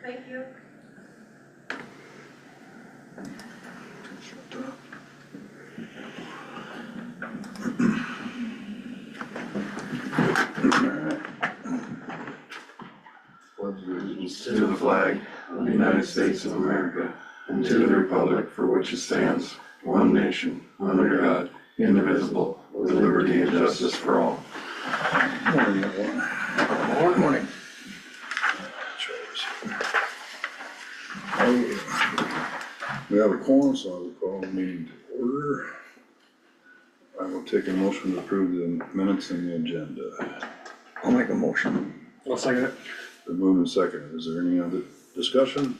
Thank you. Pledge allegiance to the flag of the United States of America and to the republic for which it stands, one nation, under God, indivisible, with liberty and justice for all. Morning, everyone. Morning. We have a quorum, so I will call the meeting to order. I will take a motion to approve the minutes in the agenda. I'll make a motion. I'll second it. Been moved and seconded. Is there any other discussion?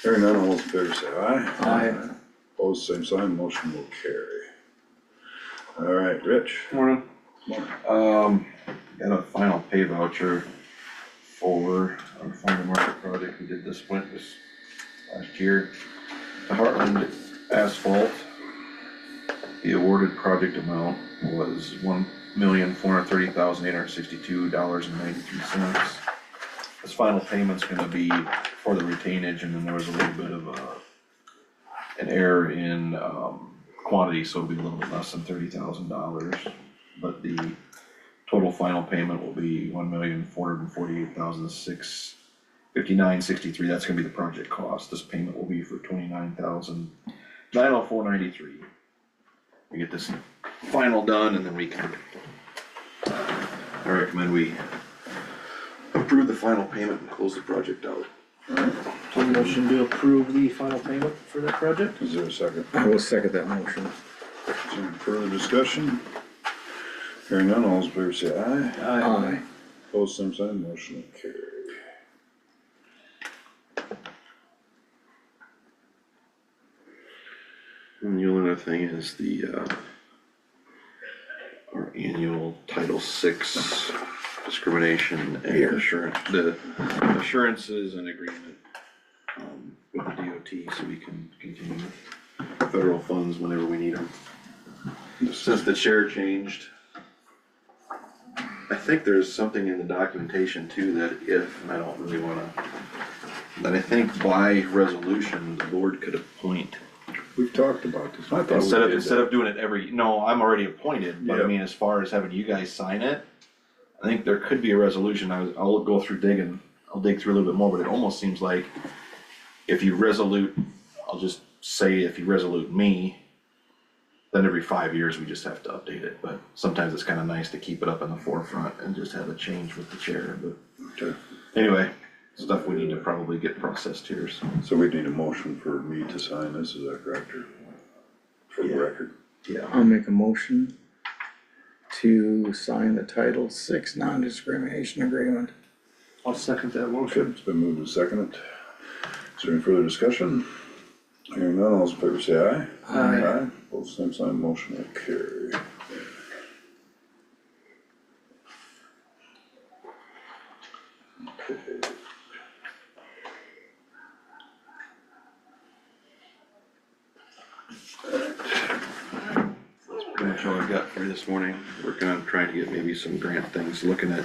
Hearing none, all those in favor say aye. Aye. Opposed, same sign, motion will carry. All right, Rich. Morning. Got a final pay voucher for our farm to market project we did this last year. To Heartland Asphalt, the awarded project amount was $1,430,862.93. This final payment's gonna be for the retainage, and then there was a little bit of an error in quantity, so it'll be a little bit less than $30,000. But the total final payment will be $1,448,659.63. That's gonna be the project cost. This payment will be for $29,904.93. We get this final done, and then we can, I recommend we approve the final payment and close the project out. Motion to approve the final payment for that project? Is there a second? I will second that motion. Is there any further discussion? Hearing none, all those in favor say aye. Aye. Opposed, same sign, motion will carry. And the only other thing is our annual Title VI discrimination and the assurances and agreement with the DOT, so we can continue federal funds whenever we need them. Since the chair changed, I think there's something in the documentation too that and I don't really wanna, that I think by resolution, the board could appoint. We've talked about this. I thought we Instead did of that. doing it no, I'm already appointed, but I Yeah. mean, as far as having you guys sign it, I think there could be a resolution. I'll go through I'll dig through a little bit more, but it almost seems like if you I'll just say if you resolute me, then every 5 years we just have to update it, but sometimes it's kinda nice to keep it up in the forefront and just have a change with the chair, but Okay. anyway, stuff we need to probably get processed here, so. So we need a motion for me to sign this, is that correct, or for the Yeah. record? Yeah. I'll make a motion to sign the Title VI non-discrimination agreement. I'll second that Okay, motion. it's been moved and seconded. Is there any further discussion? Hearing none, all those in favor say aye. Aye. Both same sign, motion will carry. Okay. Pretty much all I've got for you this morning. Working on trying to get maybe some grant things, looking at,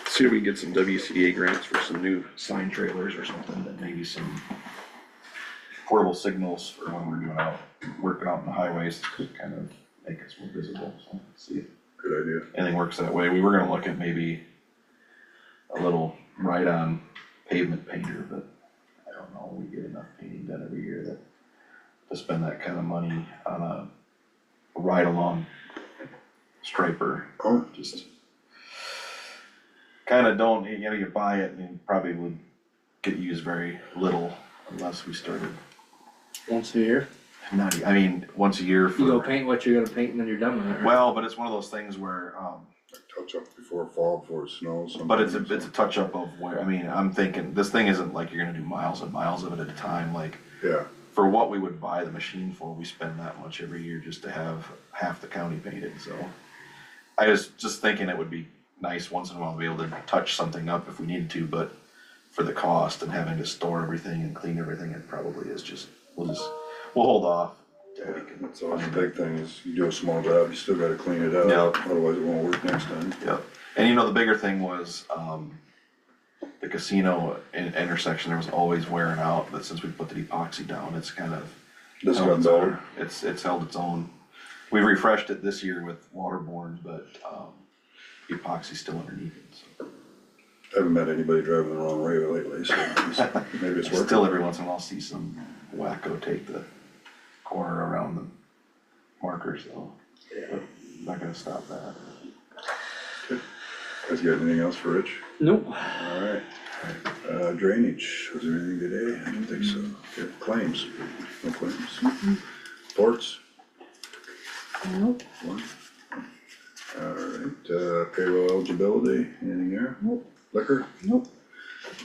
see if we can get some WCDA grants for some new sign trailers or something, that maybe some portable signals for when we're working out in the highways to kind of make us more visible, so see if Good idea. anything works that way. We were gonna look at maybe a little ride-on pavement painter, but I don't know, we get enough painting done every year that to spend that kind of money on a ride-along striper, Oh, just kinda don't, you buy it and it probably would get used very little unless we started, Once a year. I mean, once a year You go for, paint what you're gonna paint and then you're done with it, right? well, but it's one of those things where, touch up before fall, before it snows. but it's a touch up of where, I mean, I'm thinking, this thing isn't like you're gonna do miles and miles of it at a time, like, Yeah, for what we would buy the machine for, we spend that much every year just to have half the county painted, so. I was just thinking it would be nice once in a while to be able to touch something up if we needed to, but for the cost and having to store everything and clean everything, it probably is just, we'll hold off. till we can that's always the find it. big thing, is you do a small job, you still gotta clean it up. Yeah. Otherwise it won't work next time. Yep, and the bigger thing was, the casino intersection, there was always wearing out, but since we put the epoxy down, it's kind of. This held got its better. own. It's held its own. We refreshed it this year with waterborne, but, epoxy's still underneath it, so. Haven't met anybody driving the wrong way lately, so maybe it's working. Still every once in a while see some wacko take the corner around the marker, so. Yeah. Not gonna stop that. Guys got anything else for Rich? Nope. Alright, drainage, was there anything today? I don't think so. Okay, claims, no claims. Reports, Nope. one. Alright, payroll eligibility, anything there? Nope. Liquor? Nope.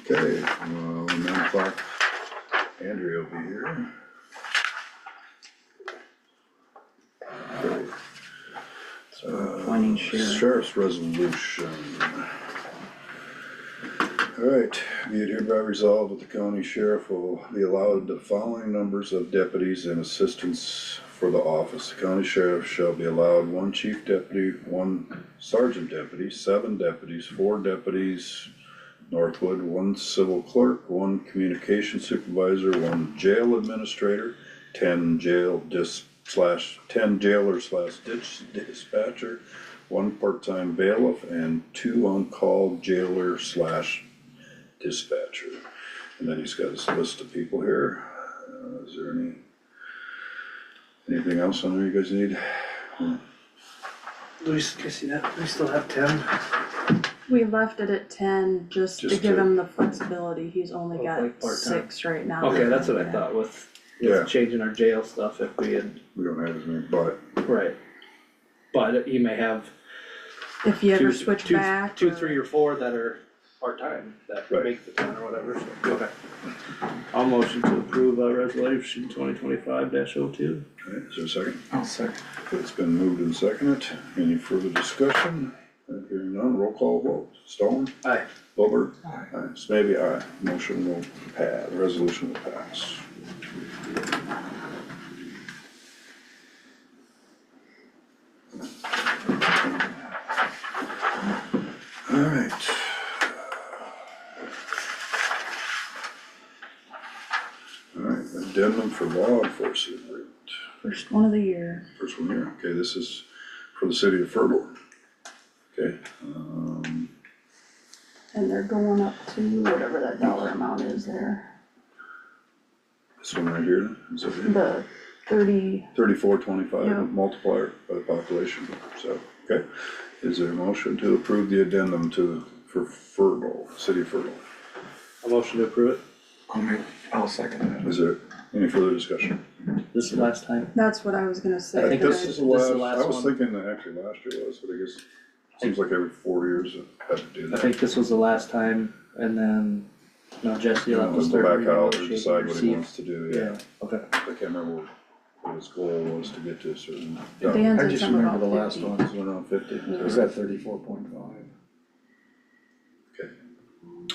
Okay, 9 o'clock, Andrea will be here. Okay. Appointing sheriff. Sheriff's resolution. Alright, be it hereby resolved that the county sheriff will be allowed the following numbers of deputies and assistants for the office. The county sheriff shall be allowed 1 chief deputy, 1 sergeant deputy, 7 deputies, 4 deputies Northwood, 1 civil clerk, 1 communication supervisor, 1 jail administrator, 10 10 jailer/dispatcher, 1 part-time bailiff, and 2 on-call jailer/dispatcher. And then he's got his list of people here. Is there anything else on there you guys need? Do we, can I see that? We still have 10. We left it at 10 just to Just give to- him the flexibility. He's only Oh, got like part-time. 6 right now. Okay, that's what I thought with Yeah. changing our jail stuff if we had, We don't have as many, but right. But you may have If you ever two, switch two, back. 2, 3, or 4 that are part-time, that Right. make the 10 or whatever, so, okay. I'll motion to approve, resolution 2025-02. alright, is there a second? I'll second. It's been moved and seconded. Any further discussion? Hearing none, roll call vote. Stone? Aye. Over? Aye. Aye. Maybe aye. Motion will pass, the resolution will pass. Alright. Alright, addendum for law enforcement agreement. First one of the year. First one here, okay, this is for the city of Furlong. Okay, And they're going up to whatever that dollar amount is there. this one right here, is that it? The 30, 3425 Yeah. multiplier by the population, so, okay. Is there a motion to approve the addendum for Furlong, city of Furlong? A motion to approve it. I'll second that. Is there any further discussion? This is the last time. that's what I was gonna say. I think This this is the is the last, last I was one. thinking that actually last year was, but I guess, seems like every 4 years I've had to do I that. think this was the last time, and then, Jesse will have to We'll start go back out and renegotiating decide what he your wants to do, seat. yeah. Yeah, okay. I can't remember what his goal was to get to a certain. Dan I said just something remember about the last 50. one. Was it around 50? Was that 34.5? Okay.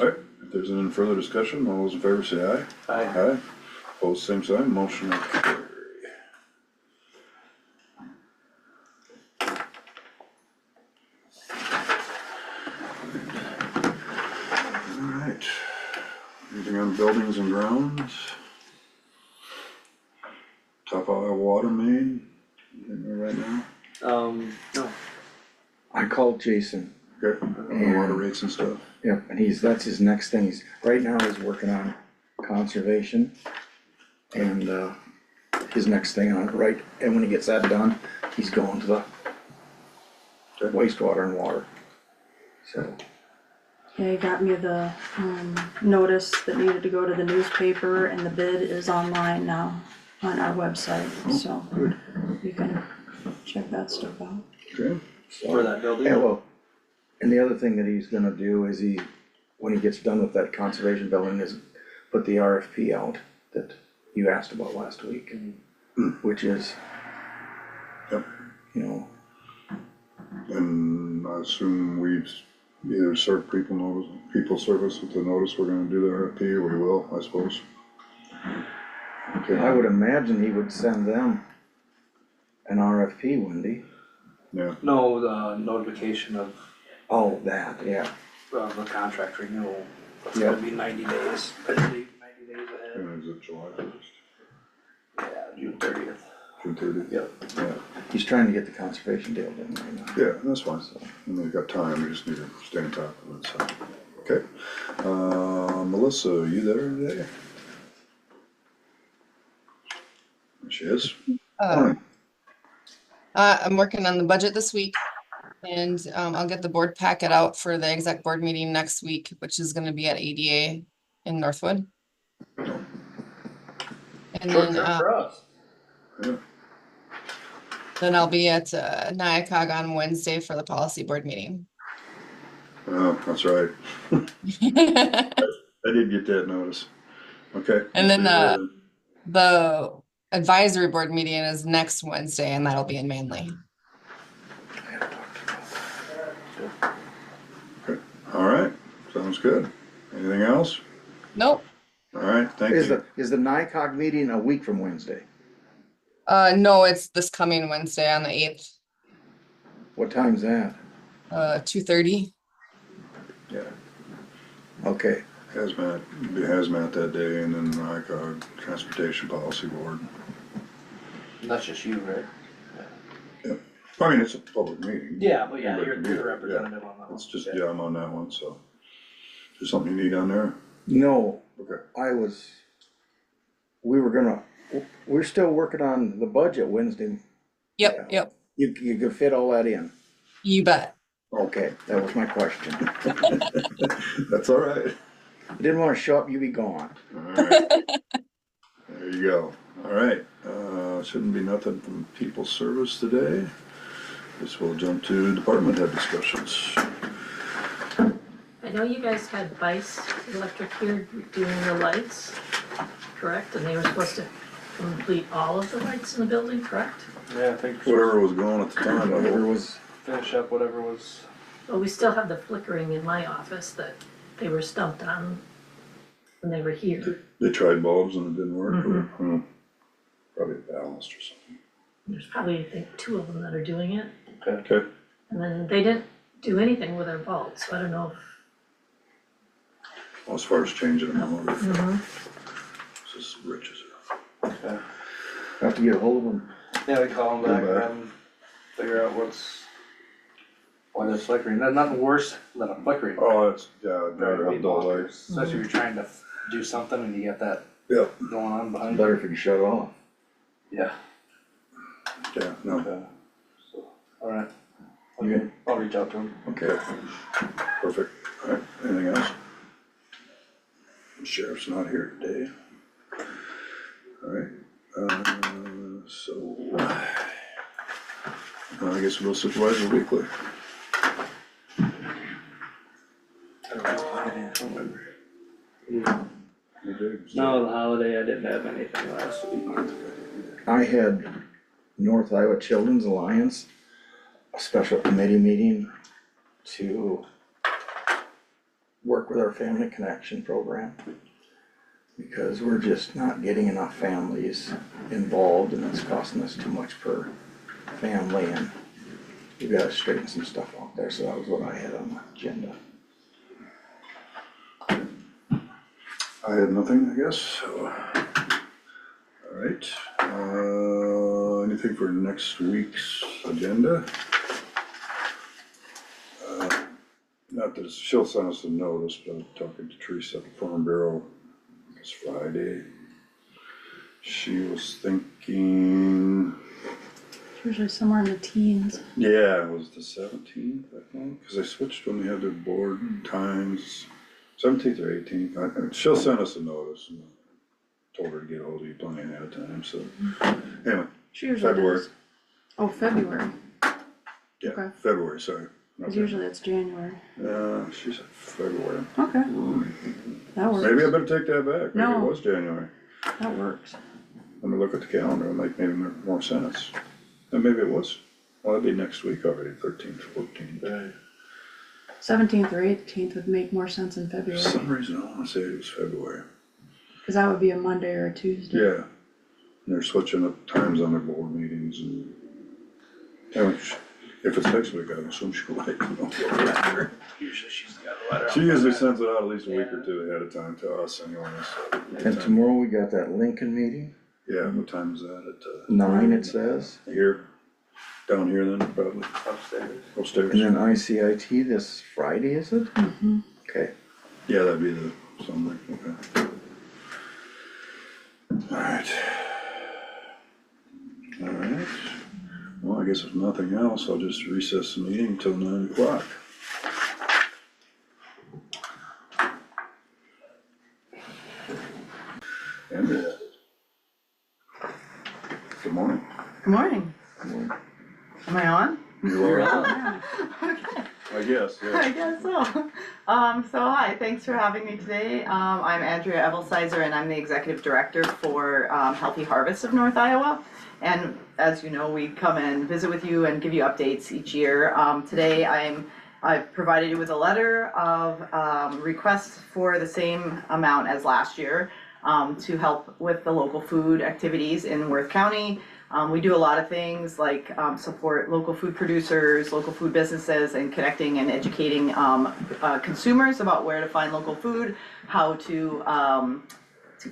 Alright, if there's any further discussion, all those in favor say aye. Aye. Aye. Opposed, same sign, motion will carry. Alright, anything on buildings and grounds? Top aisle water main, anything there right now? No, I called Jason. Okay, on the water rates and stuff? Yep, and that's his next thing. Right now he's working on conservation. And, his next thing on it, right, and when he gets that done, he's going to the Okay. wastewater and water. So, Yeah, he got me the, notice that needed to go to the newspaper, and the bid is online now on our website, so you can check that stuff out. Okay, for that building. yeah, well, and the other thing that he's gonna do is when he gets done with that conservation building, is put the RFP out that you asked about last week. Which is, Yep. you know, and I assume we'd either serve people service with the notice we're gonna do the RFP, or we will, I suppose. Okay. I would imagine he would send them an RFP, wouldn't he? Yeah, No, the notification of, Oh, that, yeah. the contract renewal. It's gonna be 90 days, I believe, 90 days ahead. And is it July first? Yeah, June 30th. June 30th? Yep. Yeah, He's trying to get the conservation deal done right now. yeah, that's fine. And we've got time, we just need to stay on top of it, so. Okay. Melissa, are you there today? There she is. Morning. I'm working on the budget this week. And I'll get the board packet out for the exec board meeting next week, which is gonna be at ADA in Northwood. And Short then, term for us. Yeah. then I'll be at NIACOG on Wednesday for the policy board meeting. Oh, that's right. I did get that notice. Okay. And then, Uh, The advisory board meeting is next Wednesday and that'll be in Manly. Okay, all right, sounds good. Anything else? Nope, All right, thank Is you. the NICOG meeting a week from Wednesday? no, it's this coming Wednesday on the 8th, What time's that? 2:30. Yeah, Okay, hazmat that day, and then ICOG, Transportation Policy Board. That's just you, right? I mean, it's a public meeting. Yeah, but yeah, Anybody you're can do the it, representative on that one. It's just, yeah, I'm on that one, so. Is there something you need on there? no, Okay, we're still working on the budget Wednesday. Yep, yep, You could fit all that in. you bet. Okay, that was my question. that's all right. Didn't wanna show up, you be gone. All right. There you go. All right, shouldn't be nothing from people service today. Guess we'll jump to department head discussions. I know you guys had Vice Electric here doing the lights, correct? And they were supposed to complete all of the lights in the building, correct? Yeah, I think Whatever was going at the time, I Whatever hope. was, finish up whatever was, Well, we still have the flickering in my office that they were stumped on when they were here. They tried bulbs and it didn't work, or, Mhm. probably balanced or something. There's probably, I think, 2 of them that are doing it. Okay, And then they didn't do anything with our bulbs, so I don't know if. well, as far as changing them over, Mhm. this is Rich's. okay. have to get a hold of them. Yeah, we call them back Go and back. have them figure out why they're flickering. There's nothing worse than a flickering. Oh, that's, yeah, I'd Drive rather me have dull bonkers, lights. especially if you're trying to do something and you get that Yeah, going on behind you. Better if you can shut it off. Yeah, yeah, no, okay, so, alright. Okay. I'll reach out to him. okay, perfect. All right, anything else? Sheriff's not here today. All right, so, I guess we'll supervise weekly. I don't remember. You do? No, the holiday, I didn't have anything last week. I had North Iowa Children's Alliance, a special committee meeting to work with our Family Connection program. Because we're just not getting enough families involved and it's costing us too much per family and we gotta straighten some stuff out there, so that was what I had on the agenda. I had nothing, I guess, so. Alright, anything for next week's agenda? Not that she'll send us a notice, but I'm talking to Teresa at the Farm Bureau, it's Friday. She was thinking, It's usually somewhere in the teens. yeah, it was the 17th, I think, cause they switched when they had their board times. 17th or 18th, she'll send us a notice and told her to get hold of you plenty ahead of time, so. Anyway, She usually February. does. Oh, February, yeah, Okay. February, sorry. not cause usually it's January. She said February. Okay, that works. Maybe I better take that back, maybe it No. was January. That works. Let me look at the calendar, it might make more sense. And maybe it was, well, it'd be next week already, 13th, 14th. 17th or 18th would make more sense in For February, some reason, I wanna say it was February. cause that would be a Monday or a Tuesday. Yeah, and they're switching up times on their board meetings and. Anyway, if it's next week, I assume she'll let you know. Usually she's got a letter She usually sends it out at least a week or two ahead of time to us anyways. And tomorrow we got that Lincoln meeting, Yeah, what time is that? At, 9 it says, here, down here then, probably, Upstairs. upstairs. and then ICIT this Friday, is it? Okay. Yeah, that'd be the Sunday, okay. Alright. Alright, well, I guess if nothing else, I'll just recess the meeting until 9 o'clock. Andrea. Good morning. Good morning. Am I on? You are on, Okay, I guess, yeah. I guess so. So hi, thanks for having me today. I'm Andrea Evelsizer and I'm the Executive Director for Healthy Harvest of North Iowa. And as you know, we come and visit with you and give you updates each year. Today I've provided you with a letter of requests for the same amount as last year to help with the local food activities in Worth County. We do a lot of things like support local food producers, local food businesses, and connecting and educating consumers about where to find local food, how to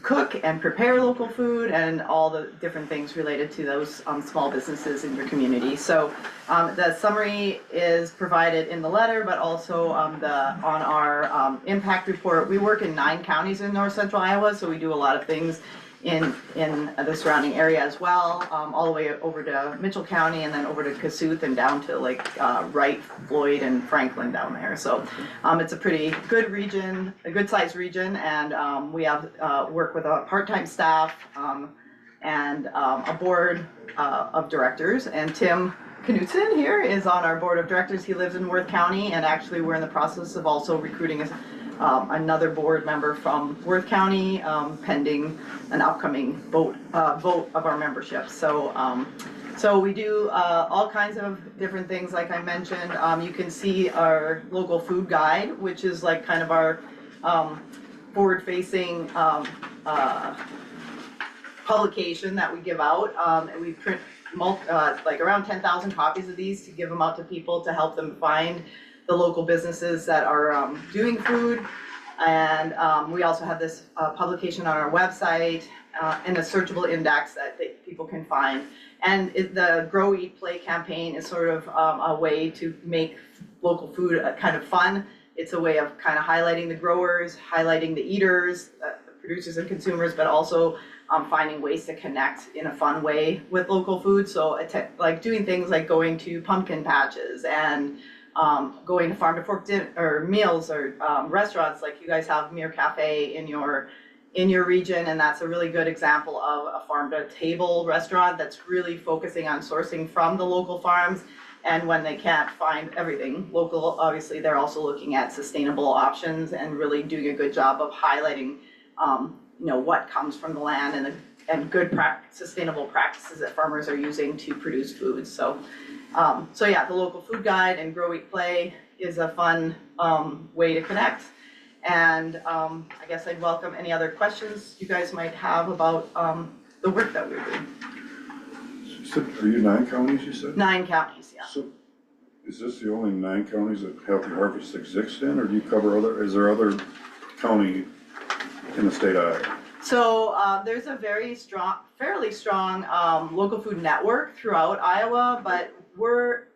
cook and prepare local food, and all the different things related to those small businesses in your community. So the summary is provided in the letter, but also on our impact report. We work in 9 counties in north central Iowa, so we do a lot of things in the surrounding area as well, all the way over to Mitchell County and then over to Cassuth and down to like Wright, Floyd, and Franklin down there. So it's a pretty good region, a good sized region, and we have work with a part-time staff and a board of directors. And Tim Knutson here is on our board of directors. He lives in Worth County, and actually we're in the process of also recruiting another board member from Worth County, pending an upcoming vote of our membership. So we do all kinds of different things, like I mentioned. You can see our local food guide, which is like kind of our forward-facing publication that we give out, and we print like around 10,000 copies of these to give them out to people to help them find the local businesses that are doing food. And we also have this publication on our website and a searchable index that people can find. And the Grow, Eat, Play campaign is sort of a way to make local food kind of fun. It's a way of kind of highlighting the growers, highlighting the eaters, the producers and consumers, but also finding ways to connect in a fun way with local food. So like doing things like going to pumpkin patches and going to farm to fork or meals or restaurants, like you guys have Mere Cafe in your region, and that's a really good example of a farm to table restaurant that's really focusing on sourcing from the local farms. And when they can't find everything local, obviously they're also looking at sustainable options and really doing a good job of highlighting what comes from the land and good sustainable practices that farmers are using to produce food. So yeah, the local food guide and Grow, Eat, Play is a fun way to connect. And I guess I'd welcome any other questions you guys might have about the work that we're doing. So, are you 9 counties, you said? 9 counties, yeah. So, is this the only 9 counties that Healthy Harvest exists in, or do you cover is there other county in the state of Iowa? So there's a fairly strong local food network throughout Iowa, but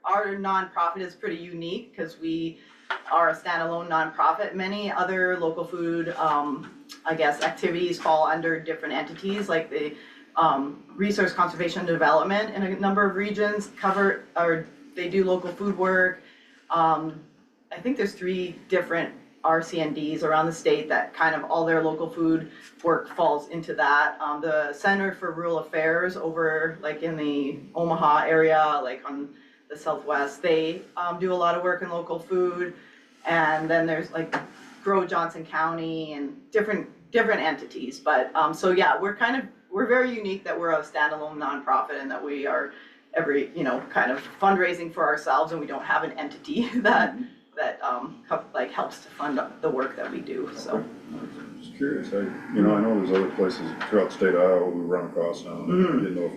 our nonprofit is pretty unique because we are a standalone nonprofit. Many other local food, activities fall under different entities, like the Resource Conservation and Development in a number of regions they do local food work. I think there's 3 different RCNDs around the state that kind of all their local food work falls into that. The Center for Rural Affairs over like in the Omaha area, like on the Southwest, they do a lot of work in local food. And then there's like Grow Johnson County and different entities. But so yeah, we're very unique that we're a standalone nonprofit and that we are kind of fundraising for ourselves, and we don't have an entity that helps to fund the work that we do. So Just curious, I know there's other places throughout the state of Iowa we run across now. I didn't know if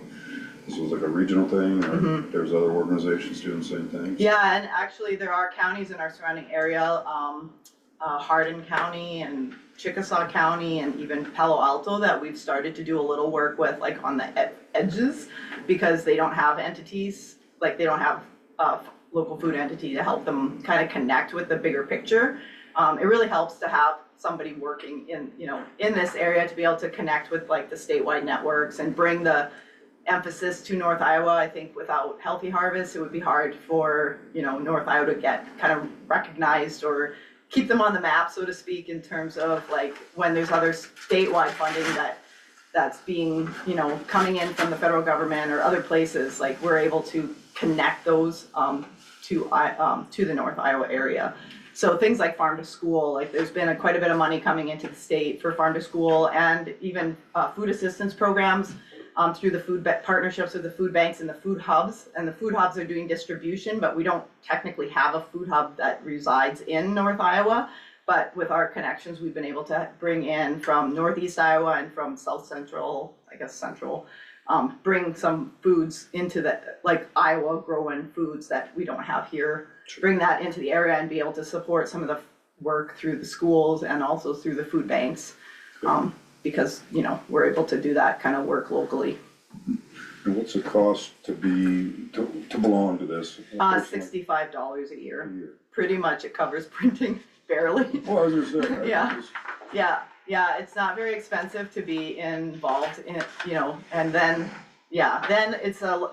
this was like a regional thing or there's other organizations doing the same thing. yeah, and actually there are counties in our surrounding area. Hardin County and Chickasaw County and even Palo Alto that we've started to do a little work with, like on the edges, because they don't have entities, like they don't have a local food entity to help them kind of connect with the bigger picture. It really helps to have somebody working in, you know, in this area to be able to connect with like the statewide networks and bring the emphasis to North Iowa. I think without Healthy Harvest, it would be hard for, you know, North Iowa to get kind of recognized or keep them on the map, so to speak, in terms of like when there's other statewide funding that's being, you know, coming in from the federal government or other places, like we're able to connect those to the North Iowa area. So things like farm to school, like there's been quite a bit of money coming into the state for farm to school, and even food assistance programs through the partnerships with the food banks and the food hubs. And the food hubs are doing distribution, but we don't technically have a food hub that resides in North Iowa. But with our connections, we've been able to bring in from Northeast Iowa and from South Central, I guess Central, bring some foods into the, like Iowa growing foods that we don't have here, bring that into the area and be able to support some of the work through the schools and also through the food banks. Because, you know, we're able to do that kind of work locally. And what's the cost to belong to this? $65 a year. Pretty much it covers printing barely. Well, I was just saying. Yeah, it's not very expensive to be involved in, you know, and then, then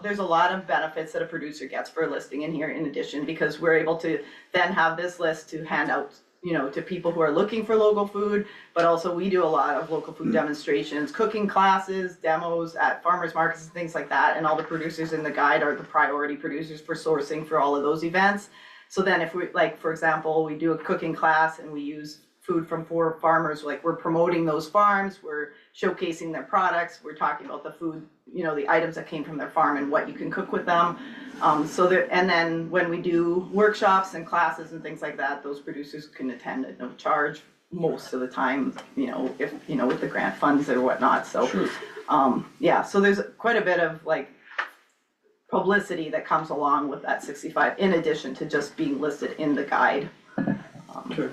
there's a lot of benefits that a producer gets for listing in here in addition, because we're able to then have this list to hand out, you know, to people who are looking for local food, but also we do a lot of local food demonstrations, cooking classes, demos at farmers markets and things like that, and all the producers in the guide are the priority producers for sourcing for all of those events. So then if we, like, for example, we do a cooking class and we use food from 4 farmers, like we're promoting those farms, we're showcasing their products, we're talking about the food, you know, the items that came from their farm and what you can cook with them. And then when we do workshops and classes and things like that, those producers can attend at no charge most of the time, you know, if, you know, with the grant funds or whatnot, so. Sure. So there's quite a bit of like publicity that comes along with that 65, in addition to just being listed in the guide.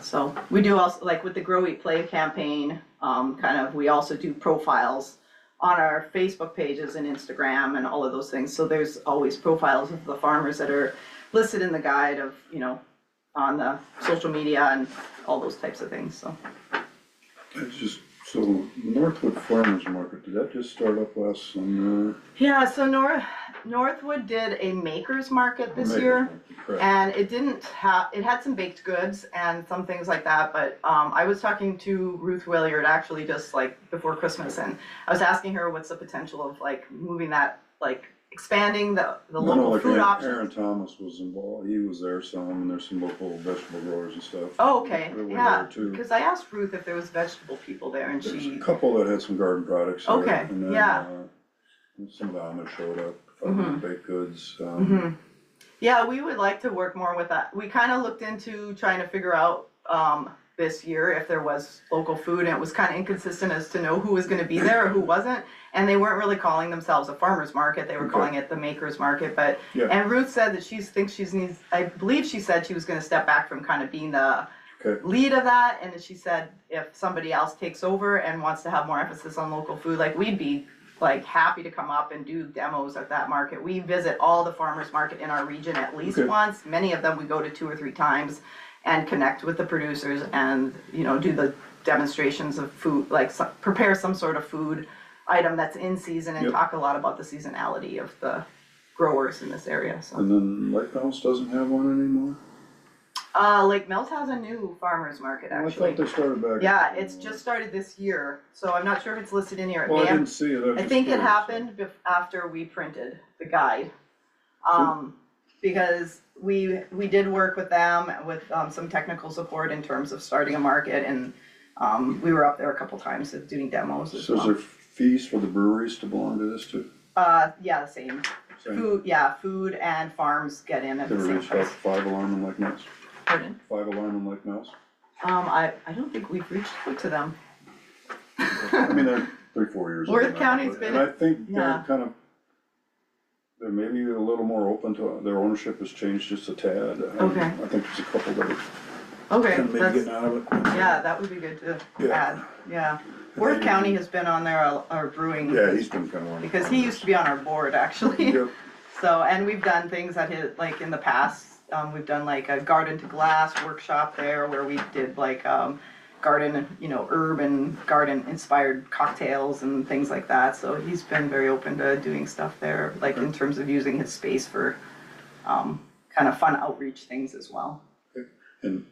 So we do also, like with the Grow Eat Play campaign, we also do profiles on our Facebook pages and Instagram and all of those things. So there's always profiles of the farmers that are listed in the guide of, you know, on the social media and all those types of things, so. It's just, so Northwood Farmers Market, did that just start up last summer? Yeah, so Northwood did a makers market this year. Correct. And it had some baked goods and some things like that, but I was talking to Ruth Williard actually just like before Christmas, and I was asking her what's the potential of like moving that, like expanding the local food options. Aaron Thomas was involved, he was there some, and there's some local vegetable growers and stuff. Oh, okay, They were yeah, there too. because I asked Ruth if there was vegetable people there, and There's she. a couple that had some garden products there. Okay, and then, yeah. Some of the Amish showed up, baked goods. Yeah, we would like to work more with that. We kind of looked into trying to figure out this year if there was local food, and it was kind of inconsistent as to know who was going to be there or who wasn't. And they weren't really calling themselves a farmer's market; they were calling it the makers market. But and Ruth said that I believe she said she was going to step back from kind of being the lead of that, and she said if somebody else takes over and wants to have more emphasis on local food, like we'd be like happy to come up and do demos at that market. We visit all the farmers market in our region at least once. Many of them we go to 2 or 3 times and connect with the producers and, you know, do the demonstrations of food, like prepare some sort of food item that's in season and talk a lot about the seasonality of the growers in this area. So. And then Lake House doesn't have one anymore? Lake Mills has a new farmers market actually. I thought they started back. Yeah, it's just started this year, so I'm not sure if it's listed in here. Well, I didn't see it. I think it happened after we printed the guide. Because we did work with them with some technical support in terms of starting a market, and we were up there a couple times doing demos as well. So is there fees for the breweries to belong to this too? Yeah, the same. Food and farms get in at the same price. 5 alarm in Lake Mills? Pardon? 5 alarm in Lake Mills? I don't think we've reached out to them. I mean, they're 3-4 years old. Worth County's been. And I think they're kind of, they're maybe a little more open to, their ownership has changed just a tad. Okay. I think there's a couple that Okay, Kind of maybe that's, getting out of it. yeah, that would be good to Yeah. add, yeah. Worth County has been on there, our brewing. Yeah, he's been kind of. Because he used to be on our board, actually. Yep, So, and we've done things that his, like in the past, we've done like a garden to glass workshop there where we did like, garden, herb and garden inspired cocktails and things like that. So he's been very open to doing stuff there, like in terms of using his space for, kind of fun outreach things as well. and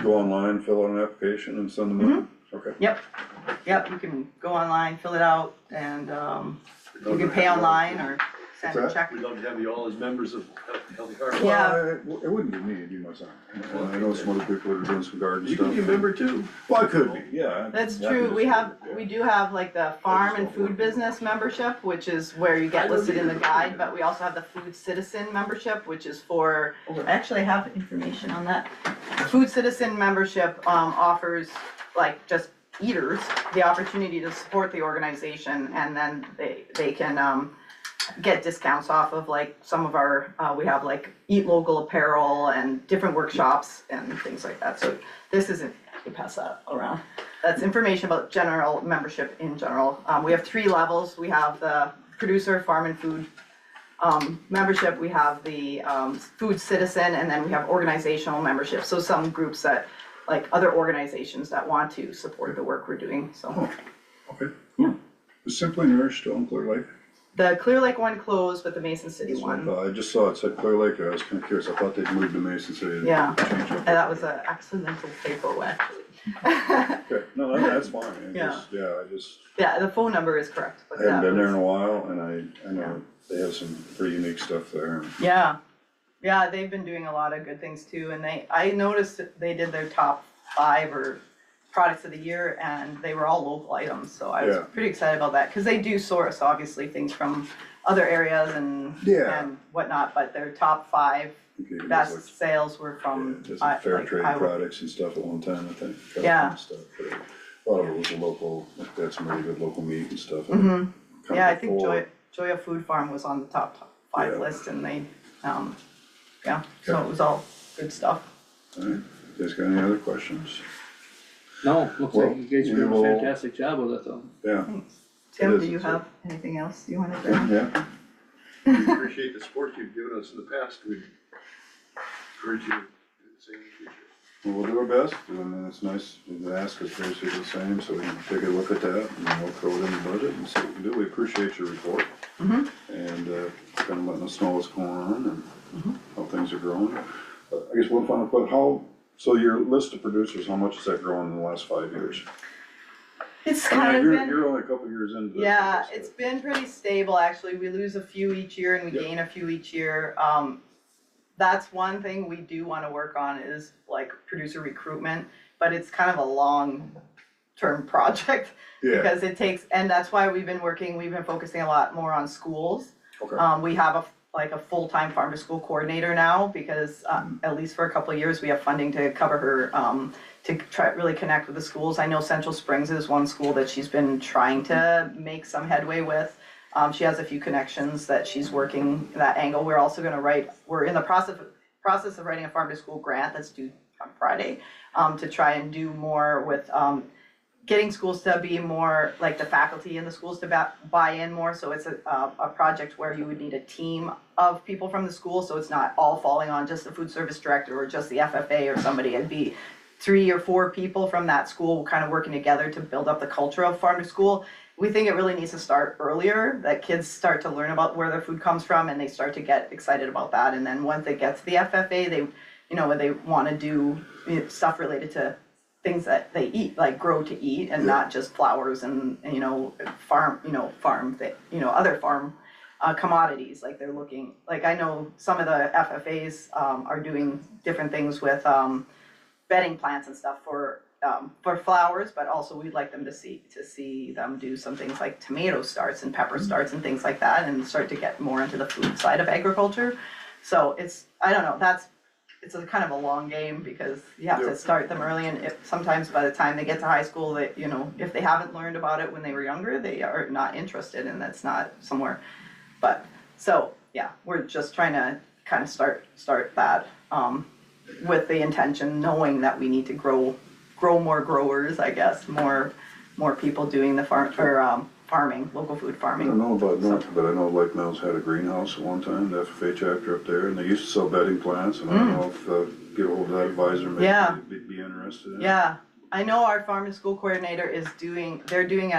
go online, fill out an application and send them in? Okay. Yep, you can go online, fill it out, and, you can pay online or send a What's that? check. We'd love to have you all as members of Healthy Heart. Yeah. Well, it wouldn't be me, it'd be my son. And I know some other people that are doing some garden You stuff. can be a member too. Well, I could be, yeah. That's Happy true, to we see it, do have like the farm and food business membership, which is where you get listed in the guide, but we also have the food citizen membership, which is for, I actually have information on that. Food citizen membership, offers like just eaters the opportunity to support the organization, and then they can, get discounts off of like some of our, we have like eat local apparel and different workshops and things like that. So this isn't, we pass that around. That's information about general membership in general. We have 3 levels. We have the producer, farm and food membership. We have the food citizen, and then we have organizational membership. So some groups that, like other organizations that want to support the work we're doing, so. Okay. Yeah. Is Simply Nourished still in Clear Lake? The Clear Lake one closed, but the Mason City That's what I one, thought. I just saw it said Clear Lake, I was kinda curious, I thought they'd moved to Mason City. Yeah. Change up. and that was an accidental typo actually. Okay, no, that's fine, Yeah. I just Yeah, the phone number is correct, but haven't that been there in was, a while, and I know they have some pretty unique stuff there. yeah, they've been doing a lot of good things too, and I noticed that they did their top 5 or products of the year, and they were all local items, so I was Yeah. pretty excited about that, cause they do source obviously things from other areas and Yeah. whatnot, but their top 5 Okay, it best was sales were like, from, there's some fair like trade Iowa. products and stuff at one time, I think. Yeah. California stuff, but a lot of it was a local, like they had some really good local meat and stuff. Mhm. Kind Yeah, of I think before- Joya Food Farm was on the top 5 Yeah. list, and they, yeah, so Okay. it was all good stuff. Alright, you guys got any other questions? No, looks Well, like you guys are we doing a will- fantastic job with it though. Yeah, Thanks. It Tim, is, do you it's have anything else you wanted to? yeah, We appreciate the support you've given us in the past. We encourage you to do the same in the future. well, we'll do our best, and it's nice to ask us basically the same, so we can take a look at that, and then we'll throw it in the budget and see what we can do. We appreciate your report. Mhm. And, kind of letting us know what's going on and how things are growing. I guess one final question, so your list of producers, how much has that grown in the last 5 years? It's I mean, kind of been. You're only a couple years into this. I Yeah, guess, it's been pretty stable, actually. We lose a few each year and we Yep. gain a few each year. That's one thing we do wanna work on is like producer recruitment, but it's kind of a long-term project. Yeah, Because it takes, and that's why we've been focusing a lot more on schools. okay, We have a full-time farm to school coordinator now, because, at least for a couple of years, we have funding to cover her, to try, really connect with the schools. I know Central Springs is one school that she's been trying to make some headway with. She has a few connections that she's working that angle. We're also gonna we're in the process of writing a farm to school grant that's due on Friday, to try and do more with, getting schools to be more, like the faculty in the schools to buy in more, so it's a project where you would need a team of people from the school, so it's not all falling on just the food service director or just the FFA or somebody. It'd be 3 or 4 people from that school kind of working together to build up the culture of farm to school. We think it really needs to start earlier, that kids start to learn about where their food comes from and they start to get excited about that, and then once they get to the FFA, they, they wanna do stuff related to things that they eat, like grow to eat, and not just flowers and farm, other farm commodities. Like they're looking, like I know some of the FFAs are doing different things with bedding plants and stuff for flowers, but also we'd like them to see them do some things like tomato starts and pepper starts and things like that, and start to get more into the food side of agriculture. So I don't know, it's a kind of a long game, because you have to start them early, and sometimes by the time they get to high school, that, if they haven't learned about it when they were younger, they are not interested, and that's not somewhere. But, so, yeah, we're just trying to kind of start that. with the intention, knowing that we need to grow more growers, I guess, more people doing the farming, local food I farming. don't know about North, but I know Lake Mills had a greenhouse at one time, the FFA chapter up there, and they used to sell bedding plants, and I don't know if, get a hold of that advisor, maybe Yeah. they'd be interested in it. Yeah, I know our farm to school coordinator is they're doing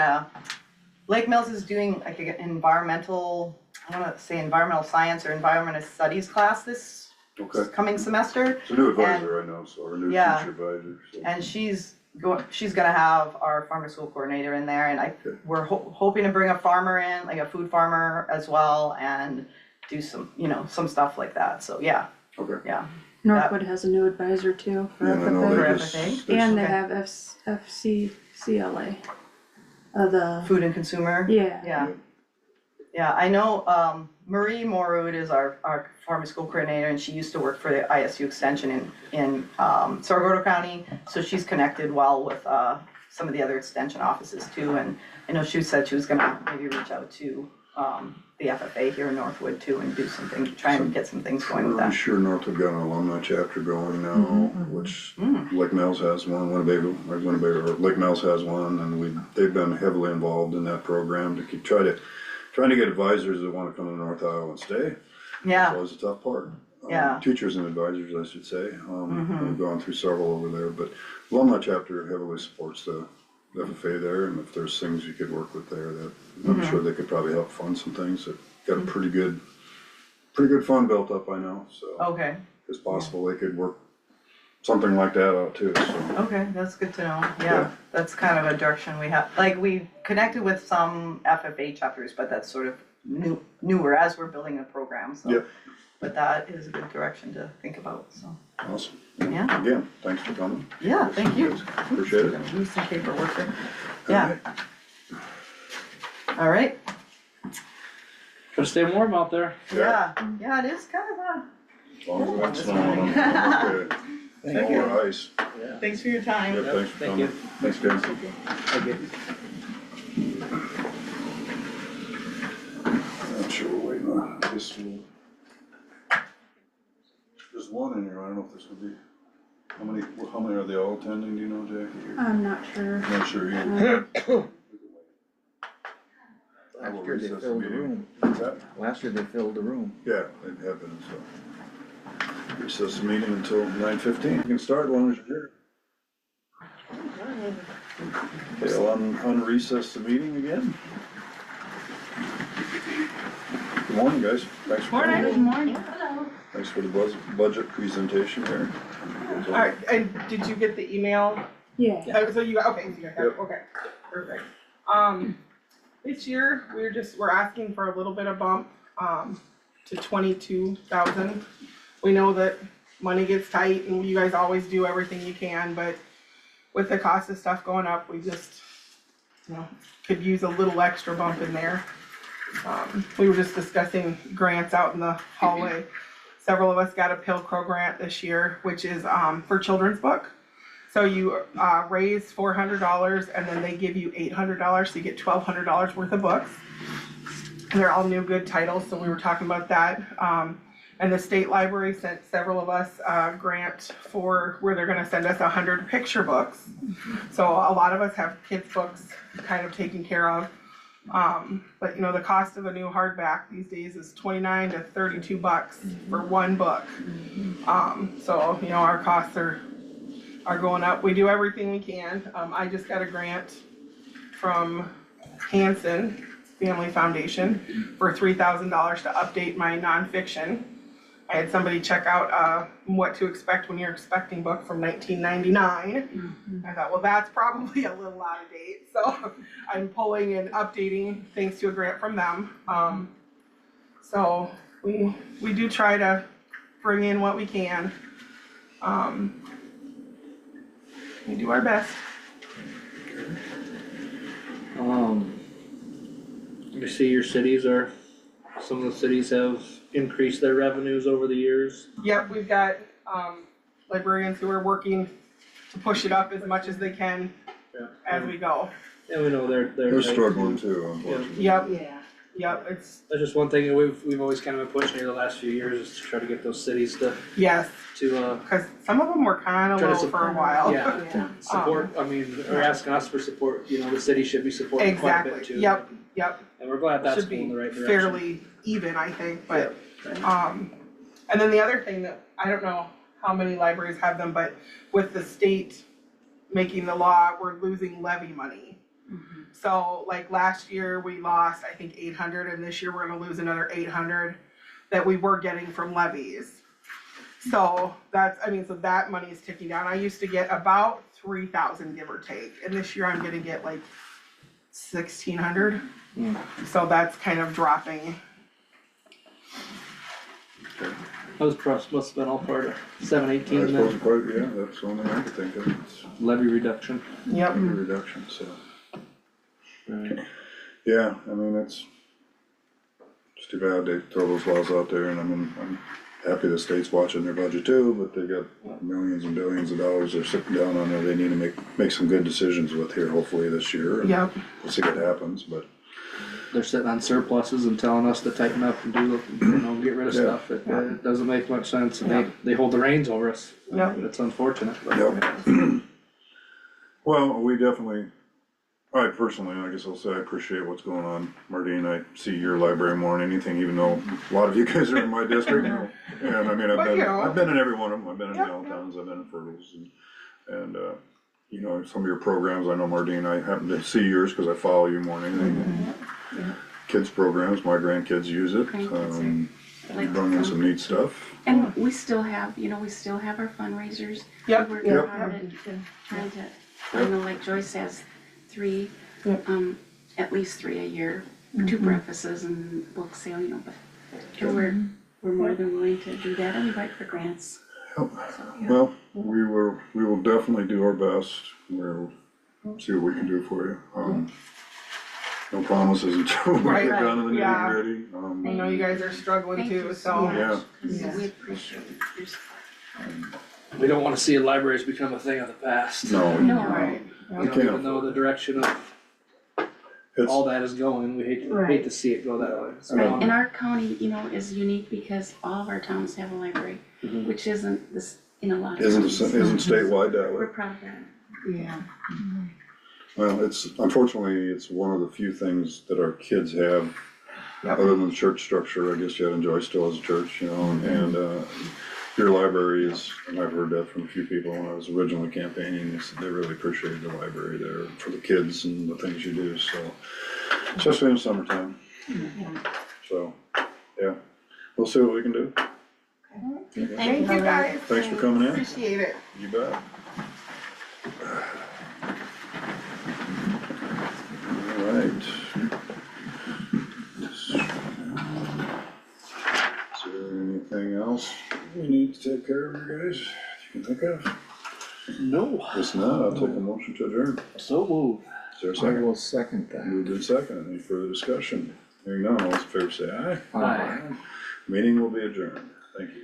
Lake Mills is doing like an environmental, I wanna say environmental science or environmental studies class this Okay, coming semester. it's a new advisor, I know, so, or new Yeah. teacher advisor, so. And she's gonna have our farm to school coordinator in there, and Good. we're hoping to bring a farmer in, like a food farmer as well, and do some, some stuff like that, so yeah, Okay. yeah. Northwood has a new advisor too for Yeah, and I know For they FFA, just. FFA? they- and they Okay. have FCCLA. The, Food and consumer. yeah, Yeah. Yeah, I know, Marie Morwood is our farm to school coordinator, and she used to work for the ISU extension in Saragordo County, so she's connected well with, some of the other extension offices too, and I know she said she was gonna maybe reach out to, the FFA here in Northwood too, and do something, try and get some things going with I'm that. sure Northwood got an alumni chapter going now, which Mm. Lake Mills has one, Winnebago, or Lake Mills has one, and they've been heavily involved in that program to keep, trying to get advisors that wanna come to North Iowa and stay. That's Yeah, always a tough part. Yeah. Teachers and advisors, I should say, we've gone through several over there, but alumni chapter heavily supports the FFA there, and if there's things you could work with there, that, I'm sure they could probably help fund some things, that got a pretty good fund built up, I know, so. okay, It's possible they could work something like that out too, so. okay, that's good to know, Yeah. yeah, that's kind of a direction we have, like, we connected with some FFA chapters, but that's sort of newer as we're building a program, so. Yep. But that is a good direction to think about, so, Awesome. yeah, Again, thanks for coming. yeah, thank you. Appreciate it. Gonna use some paperwork there, yeah. All right, Gotta stay warm out there. yeah, it is kind of As long as we got This snow, morning. I'm okay. Thank Snow or ice. thanks for your time. Yep, thanks for Thank coming. you. Thanks, guys. Okay. I'm sure we're waiting on this one. There's one in here, I don't know if there's gonna be, how many are they all attending, do you know, Jackie? I'm not sure. Not sure either. Last year they filled the room. What's that? Last year they filled the room. Yeah, they have been, so. Recess the meeting until 9:15. You can start as long as you're here. Okay, I'll unrecess the meeting again. Good morning, guys. Thanks for coming. morning. Thanks for the budget presentation here. Alright, and did you get the email? Yeah, So you, okay, so you got that, Yep. okay, perfect. This year, we're asking for a little bit of bump, to 22,000. We know that money gets tight and you guys always do everything you can, but with the cost of stuff going up, we just, could use a little extra bump in there. We were just discussing grants out in the hallway. Several of us got a Pilcrow grant this year, which is, for children's book. So you, raise $400 and then they give you $800, so you get $1,200 worth of books. And they're all new good titles, so we were talking about that. And the state library sent several of us a grant for where they're gonna send us 100 picture books. So a lot of us have kids' books kind of taken care of. But the cost of a new hardback these days is $29 to $32 for one book. So, our costs are going up. We do everything we can. I just got a grant from Hanson Family Foundation for $3,000 to update my nonfiction. I had somebody check out what to expect when you're expecting book from 1999. I thought, well, that's probably a little out of date. So I'm pulling and updating thanks to a grant from them. So we do try to bring in what we can. We do our best. You see your cities some of the cities have increased their revenues over the years. Yep, we've got librarians who are working to push it up as much as they can Yeah. as we go. And we know they're They're tight. struggling too, unfortunately. Yep, Yep, it's, That's just one thing that we've always kind of been pushing here the last few years, is to try to get those cities yes, to cause some of them were kinda Try to low for a while. yeah, support, I mean, or asking us for support, you know, the city should be supporting quite a bit Exactly, too. yep, yep, And we're glad that's should going be in the right direction. fairly even, I think, but, and then the other thing that, I don't know how many libraries have them, but with the state making the law, we're losing levy money. So like last year, we lost, I think, 800, and this year we're gonna lose another 800 that we were getting from levies. So that's, I mean, so that money is ticking down. I used to get about 3,000, give or take, and this year I'm gonna get like 1,600. So that's kind of dropping. Those trusts must have been all part of I 718 suppose then, quite, yeah, that's the only thing I could think of, it's levy reduction. Yep. a reduction, so. Right. Yeah, I mean, it's too bad they throw those laws out there, and I mean, I'm happy the state's watching their budget too, but they got millions and billions of dollars they're sitting down on there, they need to make some good decisions with here, hopefully this year. and Yep. We'll see what happens, but, They're sitting on surpluses and telling us to tighten up and do, you know, get rid of Yeah. stuff. It doesn't make much sense, and Yeah. they hold the reins over us. Yeah. It's unfortunate, but. yep. Well, we definitely, I personally, I guess I'll say I appreciate what's going on, Martine, I see your library more than anything, even though a lot of you guys are in my district. And I mean, But, you know. I've been in every one of them, I've been in Yep, Valentine's, I've been in Fertles, and, you know, some of your programs, I know Martine, I happen to see yours, cause I follow you more than anything. Kids programs, my grandkids use it, Grandkids are- you bring in some neat stuff. And we still have, you know, we still have our fundraisers. Yep. We work Yep. hard at trying to, I know like Joyce has 3, at least 3 a year, 2 breakfasts and book sale, you know, but we're more than willing to do that and we write for grants. Yep. Well, we will definitely do our best, we'll see what we can do for you. No promises until we Right, get down to the yeah. nitty-gritty. I know you guys are struggling Thank too, you so. so much. Yeah. 'Cause we appreciate your support. We don't wanna see libraries become a thing of the past. No, No. Right. You know, can't even though the direction of it's, all that is going, we hate to see it go that way. It's Right, wrong. and our county, you know, is unique because all of our towns have a library, which isn't this, in a lot of isn't towns. statewide that way. We're proud of that. Yeah. Well, unfortunately, it's one of the few things that our kids have, other than the church structure, I guess you enjoy still as a church, you know, and, your library is, and I've heard that from a few people when I was originally campaigning, they said they really appreciated the library there for the kids and the things you do, so, especially in the summertime. So, yeah, we'll see what we can do. Thank you guys. Thanks for coming in. Appreciate it. You bet. Alright. Is there anything else we need to take care of, you guys, you can think of? No, If not, I'll take a motion to adjourn. so move. Is there a I second? will second that. Moved in second, any further discussion? Hearing none, all those in favor say aye. Aye. Meeting will be adjourned, thank you.